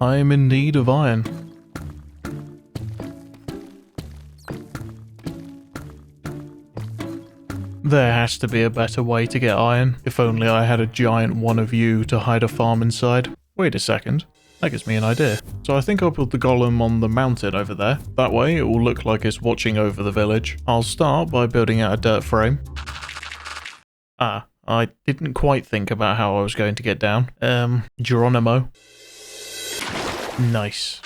I am in need of iron. There has to be a better way to get iron. If only I had a giant one of you to hide a farm inside. Wait a second. That gives me an idea. So I think I'll put the golem on the mountain over there. That way it will look like it's watching over the village. I'll start by building out a dirt frame. Ah, I didn't quite think about how I was going to get down. Geronimo. Nice.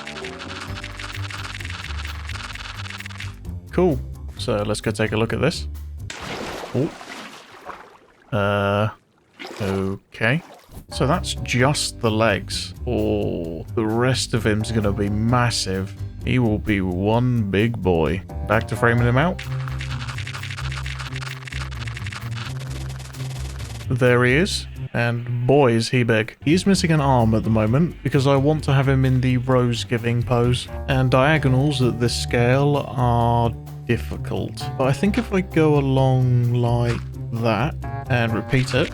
Cool. So let's go take a look at this. Oh. Okay. So that's just the legs. Oh, the rest of him's gonna be massive. He will be one big boy. Back to framing him out. There he is. And boy is he big. He is missing an arm at the moment because I want to have him in the rose-giving pose. And diagonals at this scale are difficult. But I think if I go along like that and repeat it,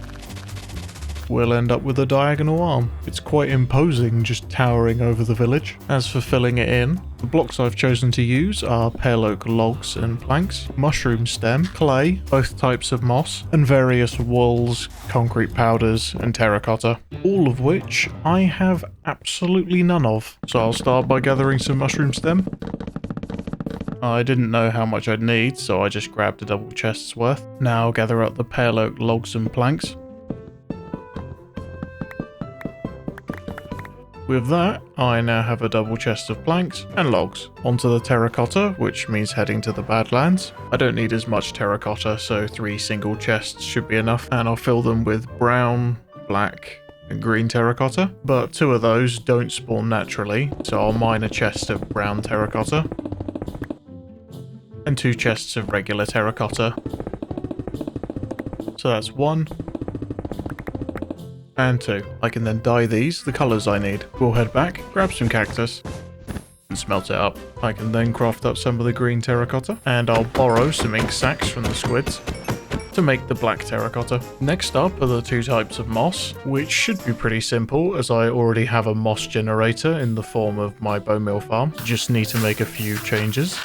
we'll end up with a diagonal arm. It's quite imposing just towering over the village. As for filling it in, the blocks I've chosen to use are pale oak logs and planks, mushroom stem, clay, both types of moss, and various wools, concrete powders, and terracotta, all of which I have absolutely none of. So I'll start by gathering some mushroom stem. I didn't know how much I'd need, so I just grabbed a double chest's worth. Now I'll gather up the pale oak logs and planks. With that, I now have a double chest of planks and logs. Onto the terracotta, which means heading to the Badlands. I don't need as much terracotta, so 3 single chests should be enough, and I'll fill them with brown, black, and green terracotta. But 2 of those don't spawn naturally, so I'll mine a chest of brown terracotta. And 2 chests of regular terracotta. So that's 1. And 2. I can then dye these the colours I need. We'll head back, grab some cactus, and smelt it up. I can then craft up some of the green terracotta, and I'll borrow some ink sacs from the squids to make the black terracotta. Next up are the 2 types of moss, which should be pretty simple as I already have a moss generator in the form of my bone meal farm. Just need to make a few changes.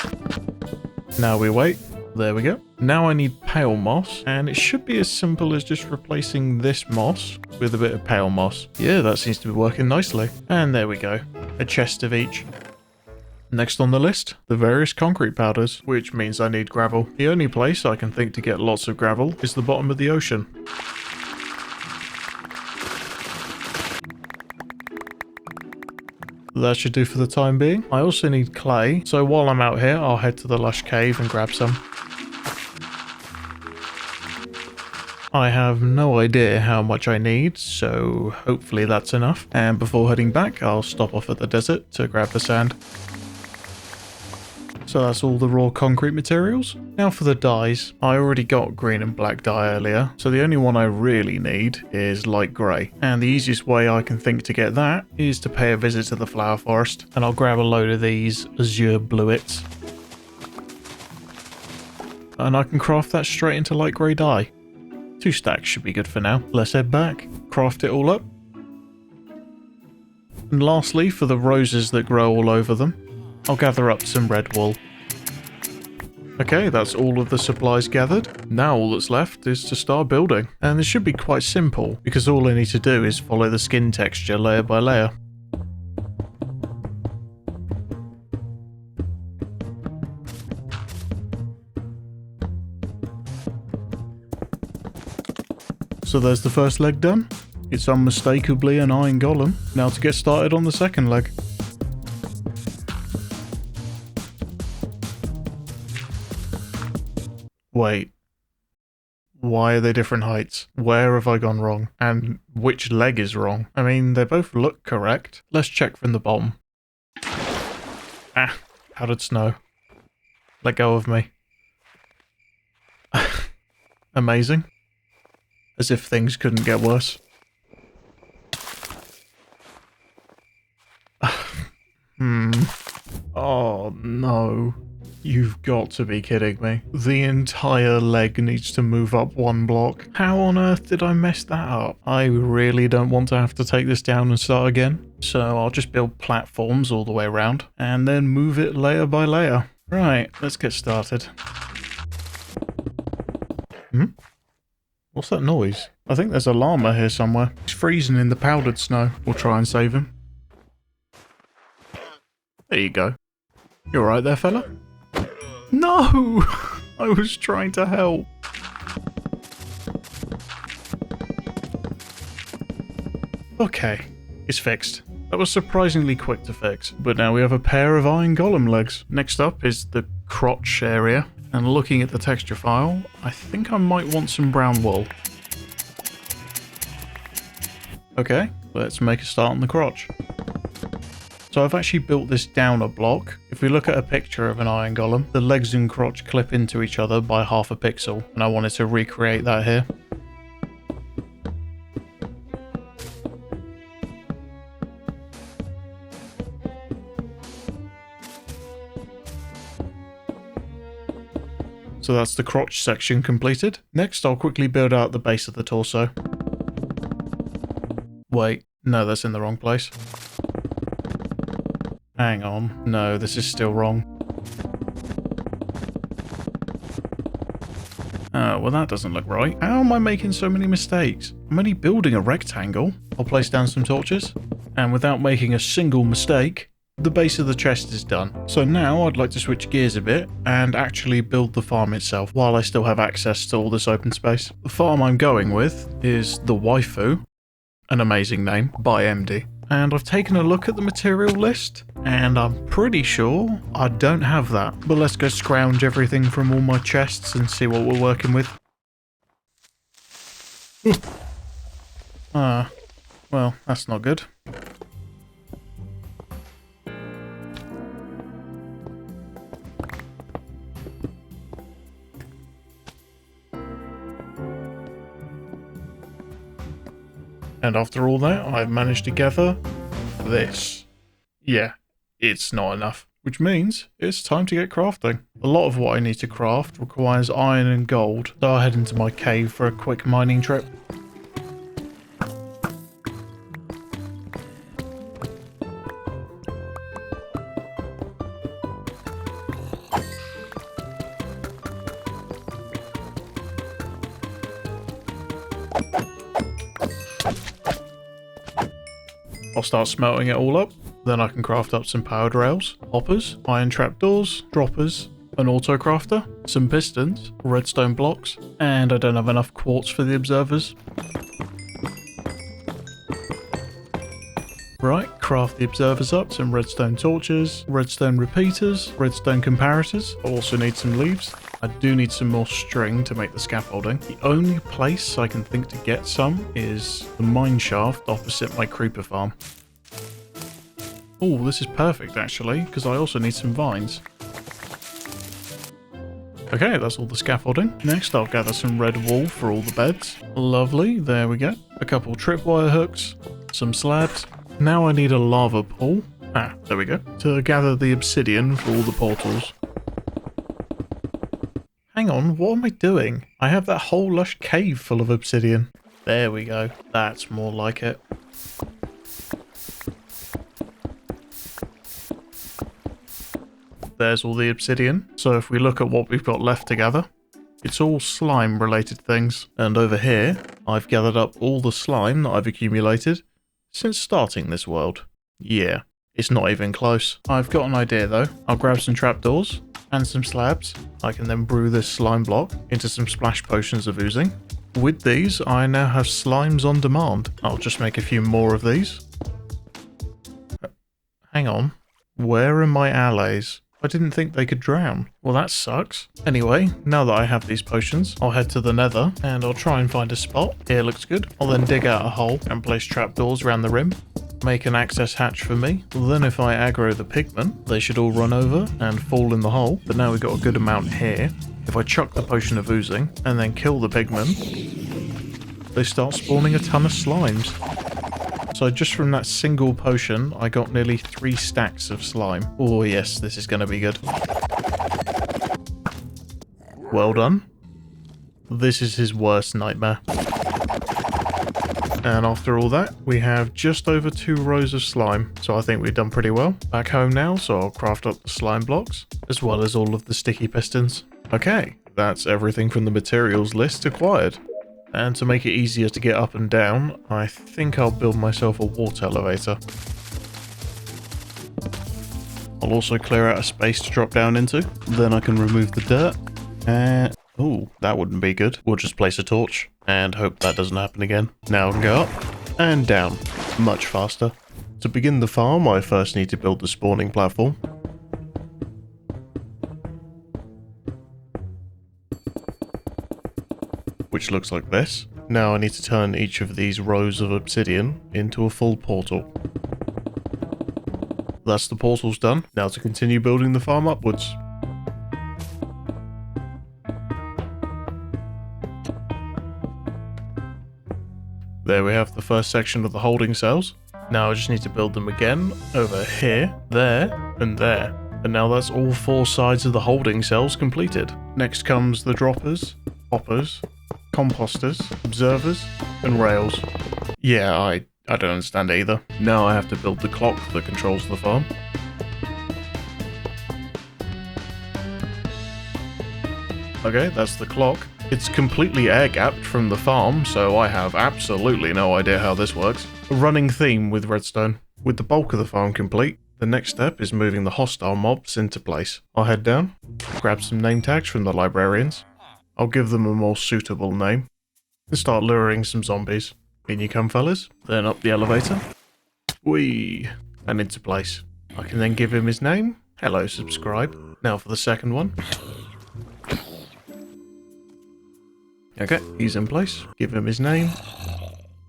Now we wait. There we go. Now I need pale moss, and it should be as simple as just replacing this moss with a bit of pale moss. Yeah, that seems to be working nicely. And there we go. A chest of each. Next on the list, the various concrete powders, which means I need gravel. The only place I can think to get lots of gravel is the bottom of the ocean. That should do for the time being. I also need clay, so while I'm out here, I'll head to the lush cave and grab some. I have no idea how much I need, so hopefully that's enough. And before heading back, I'll stop off at the desert to grab the sand. So that's all the raw concrete materials. Now for the dyes. I already got green and black dye earlier, so the only one I really need is light grey. And the easiest way I can think to get that is to pay a visit to the flower forest. And I'll grab a load of these azure bluets. And I can craft that straight into light grey dye. 2 stacks should be good for now. Let's head back, craft it all up. And lastly, for the roses that grow all over them, I'll gather up some red wool. Okay, that's all of the supplies gathered. Now all that's left is to start building. And this should be quite simple, because all I need to do is follow the skin texture layer by layer. So there's the first leg done. It's unmistakably an iron golem. Now to get started on the second leg. Wait. Why are they different heights? Where have I gone wrong? And which leg is wrong? I mean, they both look correct. Let's check from the bottom. Ah, powdered snow. Let go of me. Amazing. As if things couldn't get worse. Oh no. You've got to be kidding me. The entire leg needs to move up 1 block. How on earth did I mess that up? I really don't want to have to take this down and start again. So I'll just build platforms all the way around and then move it layer by layer. Right, let's get started. What's that noise? I think there's a llama here somewhere. He's freezing in the powdered snow. We'll try and save him. There you go. You alright there, fella? No! I was trying to help. Okay, it's fixed. That was surprisingly quick to fix. But now we have a pair of iron golem legs. Next up is the crotch area. And looking at the texture file, I think I might want some brown wool. Okay, let's make a start on the crotch. So I've actually built this down a block. If we look at a picture of an iron golem, the legs and crotch clip into each other by half a pixel, and I wanted to recreate that here. So that's the crotch section completed. Next, I'll quickly build out the base of the torso. Wait, no, that's in the wrong place. Hang on. No, this is still wrong. Oh, well that doesn't look right. How am I making so many mistakes? I'm only building a rectangle. I'll place down some torches. And without making a single mistake, the base of the chest is done. So now I'd like to switch gears a bit and actually build the farm itself while I still have access to all this open space. The farm I'm going with is the Waifu, an amazing name, by MD. And I've taken a look at the material list and I'm pretty sure I don't have that. But let's go scrounge everything from all my chests and see what we're working with. Well, that's not good. And after all that, I've managed to gather this. Yeah, it's not enough. Which means it's time to get crafting. A lot of what I need to craft requires iron and gold, so I'll head into my cave for a quick mining trip. I'll start smelting it all up, then I can craft up some powered rails, hoppers, iron trapdoors, droppers, an auto crafter, some pistons, redstone blocks, and I don't have enough quartz for the observers. Right, craft the observers up, some redstone torches, redstone repeaters, redstone comparators. I also need some leaves. I do need some more string to make the scaffolding. The only place I can think to get some is the mine shaft opposite my creeper farm. Oh, this is perfect actually, because I also need some vines. Okay, that's all the scaffolding. Next, I'll gather some red wool for all the beds. Lovely, there we go. A couple tripwire hooks, some slabs. Now I need a lava pool. Ah, there we go. To gather the obsidian for all the portals. Hang on, what am I doing? I have that whole lush cave full of obsidian. There we go. That's more like it. There's all the obsidian. So if we look at what we've got left to gather, it's all slime related things. And over here, I've gathered up all the slime that I've accumulated since starting this world. Yeah, it's not even close. I've got an idea though. I'll grab some trapdoors and some slabs. I can then brew this slime block into some splash potions of oozing. With these, I now have slimes on demand. I'll just make a few more of these. Hang on. Where are my allies? I didn't think they could drown. Well, that sucks. Anyway, now that I have these potions, I'll head to the nether and I'll try and find a spot. Here looks good. I'll then dig out a hole and place trapdoors around the rim. Make an access hatch for me. Then if I aggro the pigmen, they should all run over and fall in the hole. But now we've got a good amount here. If I chuck the potion of oozing and then kill the pigmen, they start spawning a ton of slimes. So just from that single potion, I got nearly 3 stacks of slime. Oh yes, this is going to be good. Well done. This is his worst nightmare. And after all that, we have just over 2 rows of slime, so I think we've done pretty well. Back home now, so I'll craft up the slime blocks, as well as all of the sticky pistons. Okay, that's everything from the materials list acquired. And to make it easier to get up and down, I think I'll build myself a water elevator. I'll also clear out a space to drop down into, then I can remove the dirt, and... ooh, that wouldn't be good. We'll just place a torch and hope that doesn't happen again. Now I can go up and down much faster. To begin the farm, I first need to build the spawning platform. Which looks like this. Now I need to turn each of these rows of obsidian into a full portal. That's the portals done. Now to continue building the farm upwards. There we have the first section of the holding cells. Now I just need to build them again over here, there, and there. And now that's all 4 sides of the holding cells completed. Next comes the droppers, hoppers, composters, observers, and rails. Yeah, I don't understand either. Now I have to build the clock that controls the farm. Okay, that's the clock. It's completely air-gapped from the farm, so I have absolutely no idea how this works. A running theme with redstone. With the bulk of the farm complete, the next step is moving the hostile mobs into place. I'll head down, grab some name tags from the librarians. I'll give them a more suitable name, and start luring some zombies. In you come, fellas. Then up the elevator. Whee! And into place. I can then give him his name. Hello, subscribe. Now for the second one. Okay, he's in place. Give him his name.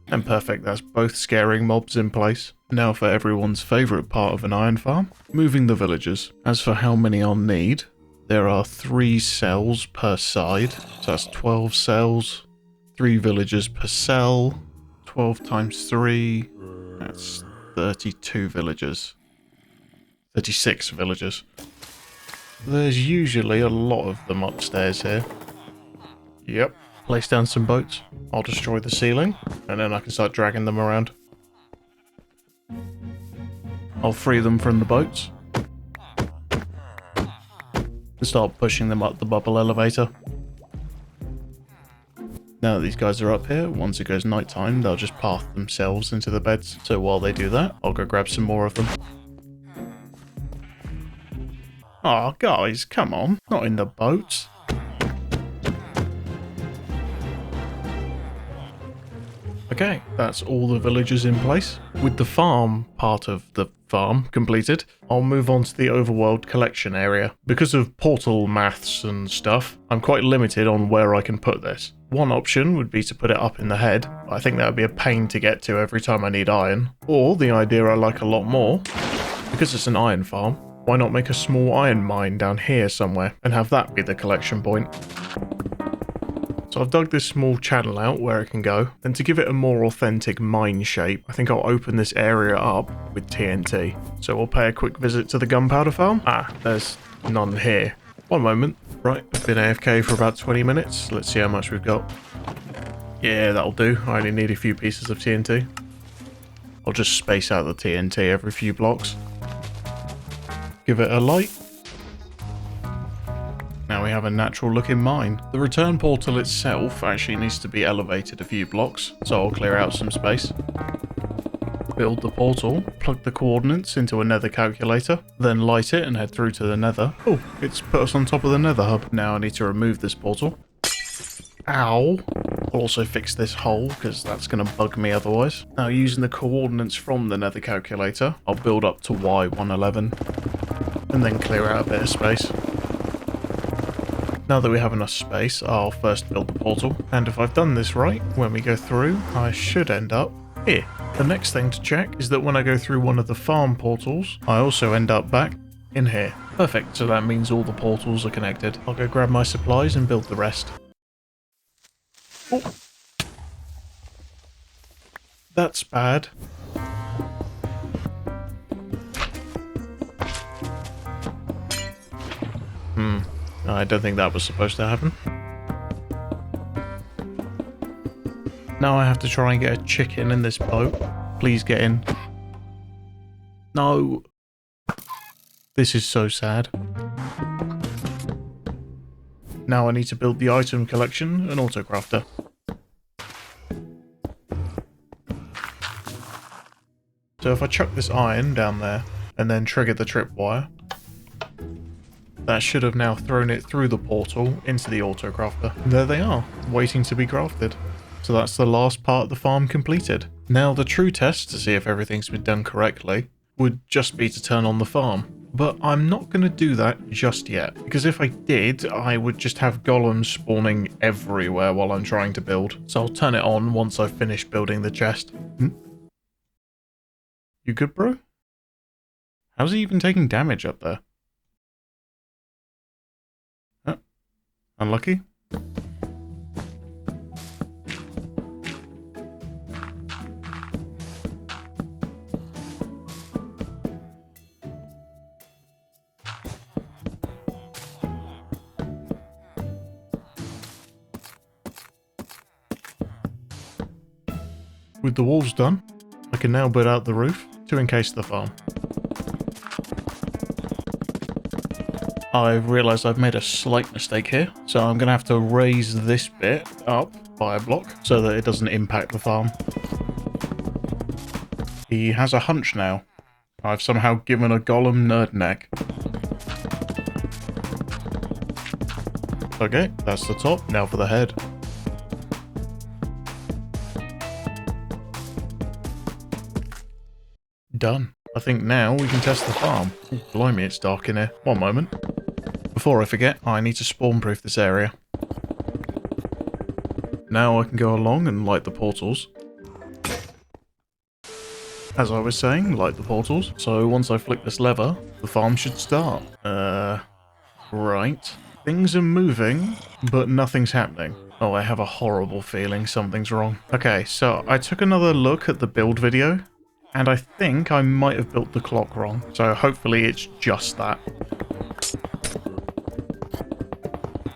And perfect, that's both scaring mobs in place. Now for everyone's favourite part of an iron farm, moving the villagers. As for how many I'll need, there are 3 cells per side. So that's 12 cells, 3 villagers per cell, 12 times 3, that's 32 villagers. 36 villagers. There's usually a lot of them upstairs here. Yep. Place down some boats. I'll destroy the ceiling, and then I can start dragging them around. I'll free them from the boats. And start pushing them up the bubble elevator. Now that these guys are up here, once it goes nighttime, they'll just path themselves into the beds. So while they do that, I'll go grab some more of them. Aw, guys, come on. Not in the boats. Okay, that's all the villagers in place. With the farm part of the farm completed, I'll move on to the overworld collection area. Because of portal maths and stuff, I'm quite limited on where I can put this. One option would be to put it up in the head. I think that would be a pain to get to every time I need iron. Or the idea I like a lot more, because it's an iron farm, why not make a small iron mine down here somewhere and have that be the collection point? So I've dug this small channel out where it can go, and to give it a more authentic mine shape, I think I'll open this area up with TNT. So we'll pay a quick visit to the gunpowder farm. Ah, there's none here. One moment. Right, I've been AFK for about 20 minutes. Let's see how much we've got. Yeah, that'll do. I only need a few pieces of TNT. I'll just space out the TNT every few blocks. Give it a light. Now we have a natural looking mine. The return portal itself actually needs to be elevated a few blocks, so I'll clear out some space. Build the portal, plug the coordinates into a nether calculator, then light it and head through to the nether. Oh, it's put us on top of the nether hub. Now I need to remove this portal. Ow. I'll also fix this hole, because that's going to bug me otherwise. Now using the coordinates from the nether calculator, I'll build up to Y111, and then clear out a bit of space. Now that we have enough space, I'll first build the portal, and if I've done this right, when we go through, I should end up here. The next thing to check is that when I go through one of the farm portals, I also end up back in here. Perfect, so that means all the portals are connected. I'll go grab my supplies and build the rest. Oh. That's bad. I don't think that was supposed to happen. Now I have to try and get a chicken in this boat. Please get in. No. This is so sad. Now I need to build the item collection and autocrafter. So if I chuck this iron down there and then trigger the tripwire, that should have now thrown it through the portal into the autocrafter. There they are, waiting to be crafted. So that's the last part of the farm completed. Now the true test to see if everything's been done correctly would just be to turn on the farm. But I'm not going to do that just yet, because if I did, I would just have golems spawning everywhere while I'm trying to build. So I'll turn it on once I've finished building the chest. You good, bro? How's he even taking damage up there? Oh, unlucky? With the walls done, I can now build out the roof to encase the farm. I've realised I've made a slight mistake here, so I'm going to have to raise this bit up by a block so that it doesn't impact the farm. He has a hunch now. I've somehow given a golem nerd neck. Okay, that's the top. Now for the head. Done. I think now we can test the farm. Ooh, blimey, it's dark in here. One moment. Before I forget, I need to spawn-proof this area. Now I can go along and light the portals. As I was saying, light the portals. So once I flick this lever, the farm should start. Right. Things are moving, but nothing's happening. Oh, I have a horrible feeling something's wrong. Okay, so I took another look at the build video, and I think I might have built the clock wrong. So hopefully it's just that.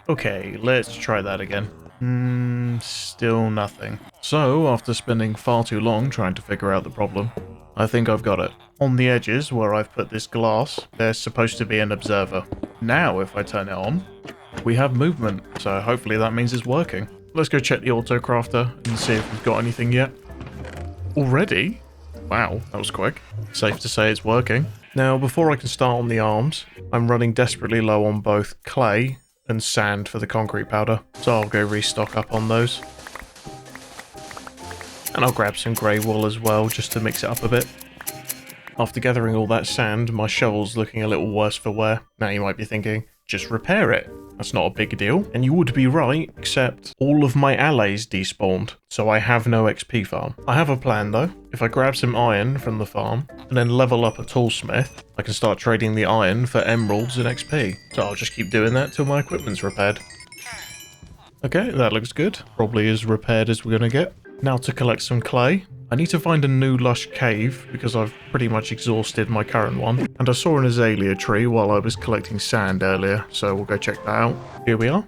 Okay, let's try that again. Still nothing. So, after spending far too long trying to figure out the problem, I think I've got it. On the edges where I've put this glass, there's supposed to be an observer. Now, if I turn it on, we have movement. So hopefully that means it's working. Let's go check the autocrafter and see if we've got anything yet. Already? Wow, that was quick. Safe to say it's working. Now, before I can start on the arms, I'm running desperately low on both clay and sand for the concrete powder, so I'll go restock up on those. And I'll grab some grey wool as well, just to mix it up a bit. After gathering all that sand, my shovel's looking a little worse for wear. Now you might be thinking, just repair it. That's not a big deal. And you would be right, except all of my allies despawned, so I have no XP farm. I have a plan though. If I grab some iron from the farm, and then level up a toolsmith, I can start trading the iron for emeralds and XP. So I'll just keep doing that till my equipment's repaired. Okay, that looks good. Probably as repaired as we're gonna get. Now to collect some clay. I need to find a new lush cave because I've pretty much exhausted my current one. And I saw an azalea tree while I was collecting sand earlier, so we'll go check that out. Here we are.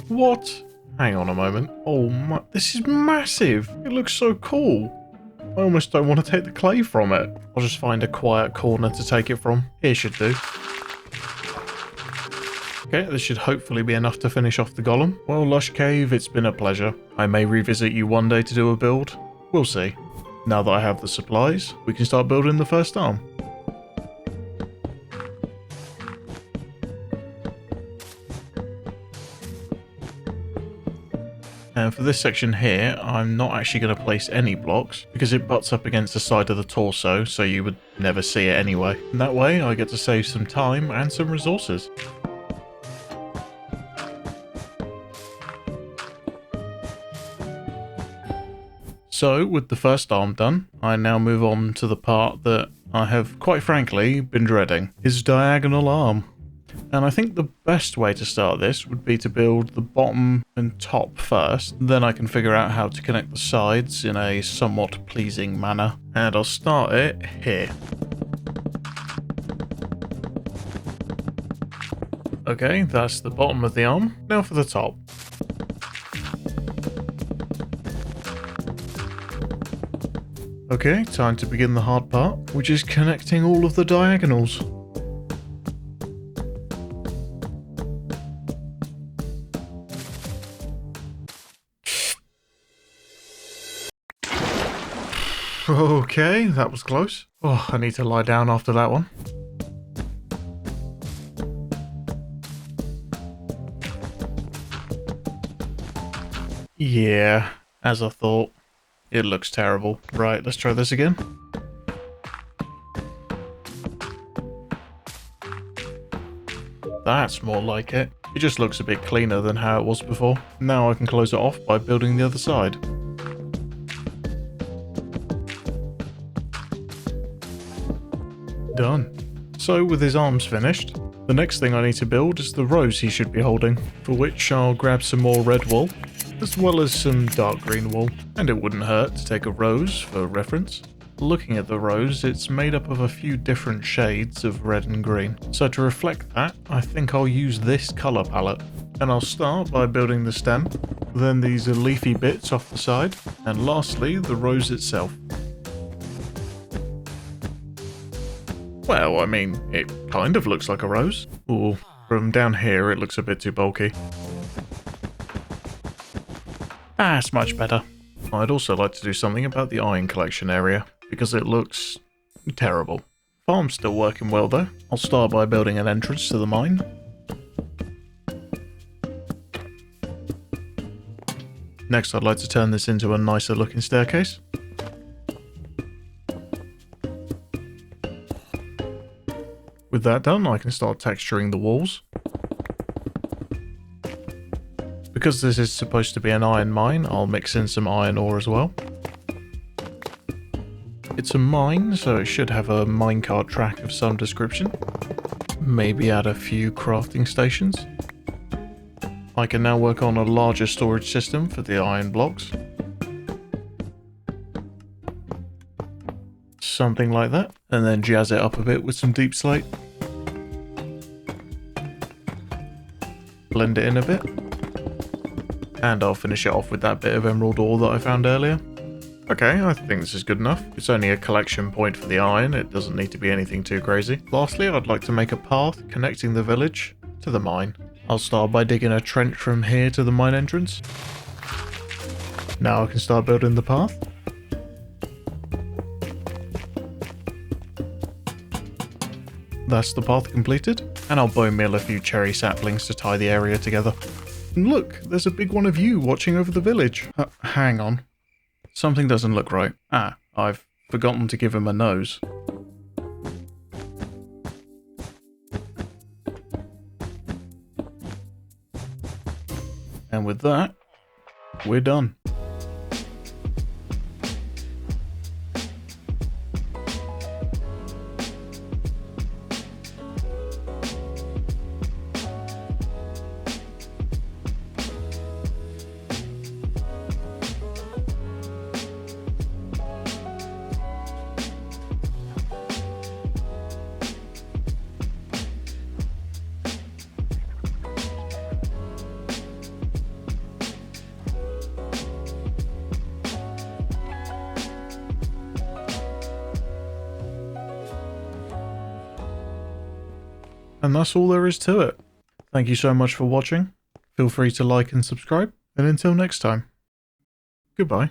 What? Hang on a moment. Oh my, this is massive. It looks so cool. I almost don't want to take the clay from it. I'll just find a quiet corner to take it from. Here should do. Okay, this should hopefully be enough to finish off the golem. Well, Lush Cave, it's been a pleasure. I may revisit you one day to do a build. We'll see. Now that I have the supplies, we can start building the first arm. And for this section here, I'm not actually going to place any blocks because it butts up against the side of the torso, so you would never see it anyway. And that way I get to save some time and some resources. So, with the first arm done, I now move on to the part that I have, quite frankly, been dreading. His diagonal arm. And I think the best way to start this would be to build the bottom and top first, then I can figure out how to connect the sides in a somewhat pleasing manner. And I'll start it here. Okay, that's the bottom of the arm. Now for the top. Okay, time to begin the hard part, which is connecting all of the diagonals. Okay, that was close. Oh, I need to lie down after that one. Yeah, as I thought. It looks terrible. Right, let's try this again. That's more like it. It just looks a bit cleaner than how it was before. Now I can close it off by building the other side. Done. So with his arms finished, the next thing I need to build is the rose he should be holding, for which I'll grab some more red wool, as well as some dark green wool, and it wouldn't hurt to take a rose for reference. Looking at the rose, it's made up of a few different shades of red and green, so to reflect that, I think I'll use this colour palette. And I'll start by building the stem, then these leafy bits off the side, and lastly the rose itself. Well, I mean, it kind of looks like a rose. Ooh, from down here it looks a bit too bulky. That's much better. I'd also like to do something about the iron collection area, because it looks terrible. Farm's still working well though. I'll start by building an entrance to the mine. Next I'd like to turn this into a nicer looking staircase. With that done, I can start texturing the walls. Because this is supposed to be an iron mine, I'll mix in some iron ore as well. It's a mine, so it should have a minecart track of some description. Maybe add a few crafting stations. I can now work on a larger storage system for the iron blocks. Something like that. And then jazz it up a bit with some deep slate. Blend it in a bit. And I'll finish it off with that bit of emerald ore that I found earlier. Okay, I think this is good enough. It's only a collection point for the iron, it doesn't need to be anything too crazy. Lastly, I'd like to make a path connecting the village to the mine. I'll start by digging a trench from here to the mine entrance. Now I can start building the path. That's the path completed, and I'll bone meal a few cherry saplings to tie the area together. And look, there's a big one of you watching over the village. Hang on. Something doesn't look right. Ah, I've forgotten to give him a nose. And with that, we're done. And that's all there is to it. Thank you so much for watching. Feel free to like and subscribe, and until next time, goodbye.